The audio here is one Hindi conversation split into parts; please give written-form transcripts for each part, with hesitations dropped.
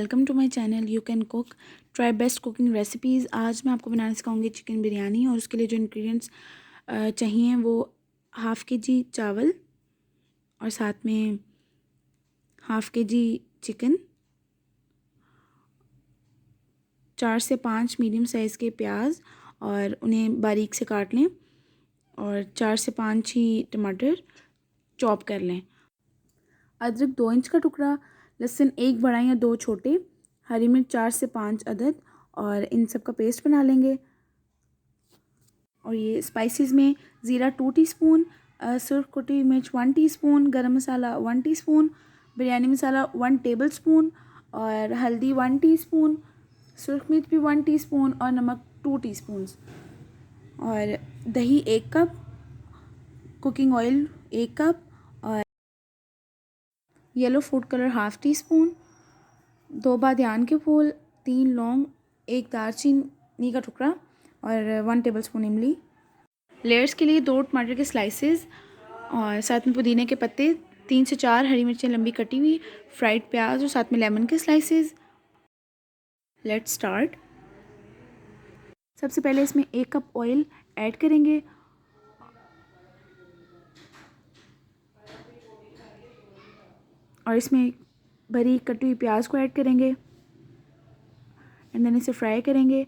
Welcome to my channel you can cook try best cooking recipes. आज मैं आपको बनाना सिखाऊंगी चिकन बिरयानी। और उसके लिए जो इंग्रेडिएंट्स चाहिए वो हाफ़ के जी चावल और साथ में हाफ़ के जी चिकन, 4 से 5 मीडियम साइज़ के प्याज और उन्हें बारीक से काट लें, और 4 से 5 ही टमाटर चॉप कर लें। अदरक 2 इंच का टुकड़ा, लहसुन 1 बड़ा या 2 छोटे, हरी मिर्च 4 से 5 अदद, और इन सब का पेस्ट बना लेंगे। और ये स्पाइसेस में ज़ीरा 2 टीस्पून, सुर्ख कुटी मिर्च 1 टीस्पून, गरम मसाला 1 टीस्पून, बिरयानी मसाला 1 टेबलस्पून, और हल्दी 1 टीस्पून, सुर्ख मिर्च भी 1 टीस्पून, और नमक 2 टीस्पून्स, और दही 1 कप, कुकिंग ऑयल 1 कप, और yellow food colour half tea spoon, 2 बादियान के फूल, 3 लौंग, 1 दालचीनी का टुकड़ा, और 1 टेबलस्पून इमली। लेयर्स के लिए 2 टमाटर के स्लाइसेस, और साथ में पुदीने के पत्ते, 3 से 4 हरी मिर्चें लंबी कटी हुई, फ्राइड प्याज और साथ में लेमन के स्लाइसेस। Let's start. सबसे पहले इसमें 1 कप ऑयल ऐड करेंगे, और इसमें बारीक कटी हुई प्याज को ऐड करेंगे, एंड देन इसे फ्राई करेंगे।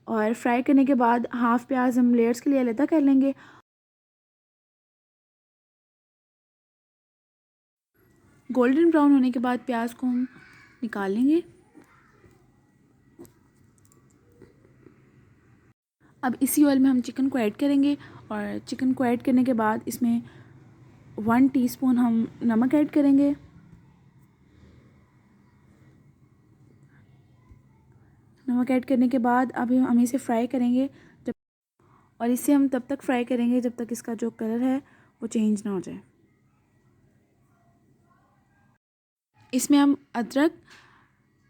और फ्राई करने के बाद हाफ़ प्याज हम लेयर्स के लिए अलग कर लेंगे। गोल्डन ब्राउन होने के बाद प्याज को हम निकाल लेंगे। अब इसी ऑयल में हम चिकन को ऐड करेंगे, और चिकन को ऐड करने के बाद इसमें 1 टीस्पून हम नमक ऐड करेंगे। नमक ऐड करने के बाद अब हम इसे फ्राई करेंगे और इसे हम तब तक फ्राई करेंगे जब तक इसका जो कलर है वो चेंज ना हो जाए। इसमें हम अदरक,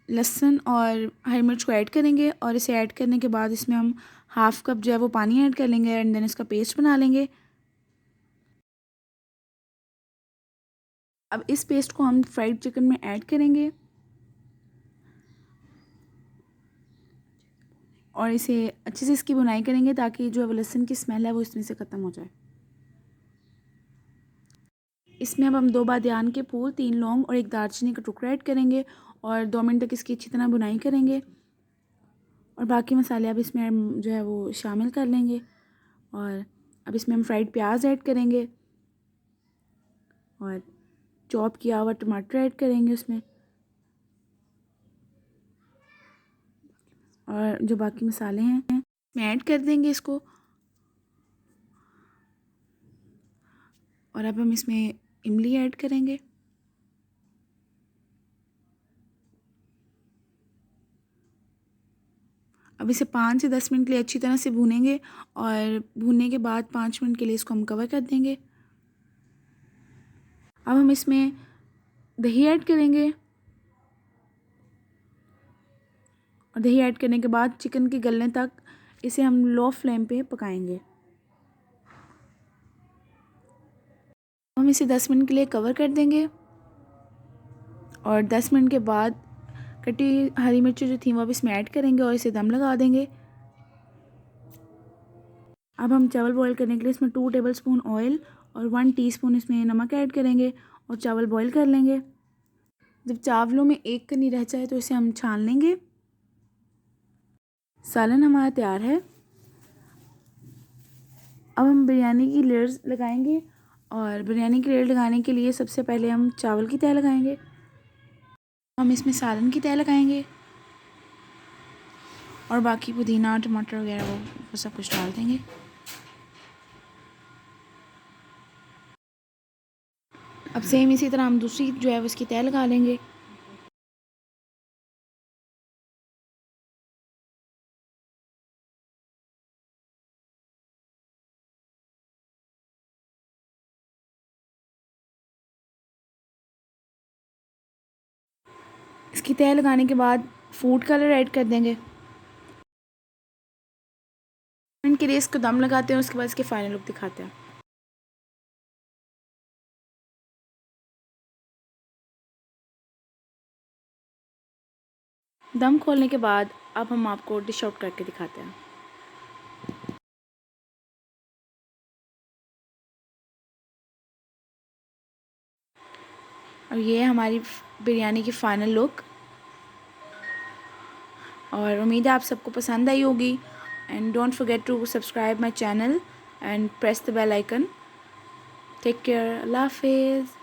लहसुन और हरी मिर्च को ऐड करेंगे, और इसे ऐड करने के बाद इसमें हम हाफ़ कप जो है वो पानी ऐड कर लेंगे, एंड देन इसका पेस्ट बना लेंगे। अब इस पेस्ट को हम फ्राइड चिकन में ऐड करेंगे, और इसे अच्छे से इसकी बुनाई करेंगे ताकि जो है वो लहसुन की स्मेल है वो इसमें से ख़त्म हो जाए। इसमें अब हम 2 बादियान के फूल, 3 लौंग और 1 दालचीनी का टुकड़ा ऐड करेंगे, और 2 मिनट तक इसकी अच्छी तरह बुनाई करेंगे, और बाकी मसाले अब इसमें हम जो है वो शामिल कर लेंगे। और अब इसमें हम फ्राइड प्याज ऐड करेंगे, और चॉप किया हुआ टमाटर ऐड करेंगे उसमें, और जो बाकी मसाले हैं इसमें ऐड कर देंगे इसको। और अब हम इसमें इमली ऐड करेंगे, अब इसे 5 से 10 मिनट के लिए अच्छी तरह से भूनेंगे, और भूनने के बाद 5 मिनट के लिए इसको हम कवर कर देंगे। अब हम इसमें दही ऐड करेंगे, और दही ऐड करने के बाद चिकन के गलने तक इसे हम लो फ्लेम पे पकाएंगे। हम इसे 10 मिनट के लिए कवर कर देंगे, और 10 मिनट के बाद कटी हरी मिर्ची जो थी वो अब इसमें ऐड करेंगे, और इसे दम लगा देंगे। अब हम चावल बॉईल करने के लिए इसमें 2 टेबलस्पून ऑयल और 1 टीस्पून इसमें नमक ऐड करेंगे, और चावल बॉईल कर लेंगे। जब चावलों में एक कनी रह जाए तो इसे हम छान लेंगे। सालन हमारा तैयार है। अब हम बिरयानी की लेयर्स लगाएंगे, और बिरयानी की लेयर लगाने के लिए सबसे पहले हम चावल की तह लगाएंगे, हम इसमें सालन की तह लगाएंगे, और बाकी पुदीना टमाटर वगैरह वो सब कुछ डाल देंगे। अब सेम इसी तरह हम दूसरी जो है वो इसकी तह लगा लेंगे। इसकी तह लगाने के बाद फूड कलर ऐड कर देंगे। इनके लिए इसको दम लगाते हैं, उसके बाद इसके फाइनल लुक दिखाते हैं। दम खोलने के बाद अब हम आपको डिश आउट करके दिखाते हैं। और ये है हमारी बिरयानी की फ़ाइनल लुक, और उम्मीद है आप सबको पसंद आई होगी। And don't forget to subscribe my channel and press the bell icon. Take care, अल्लाह हाफिज़।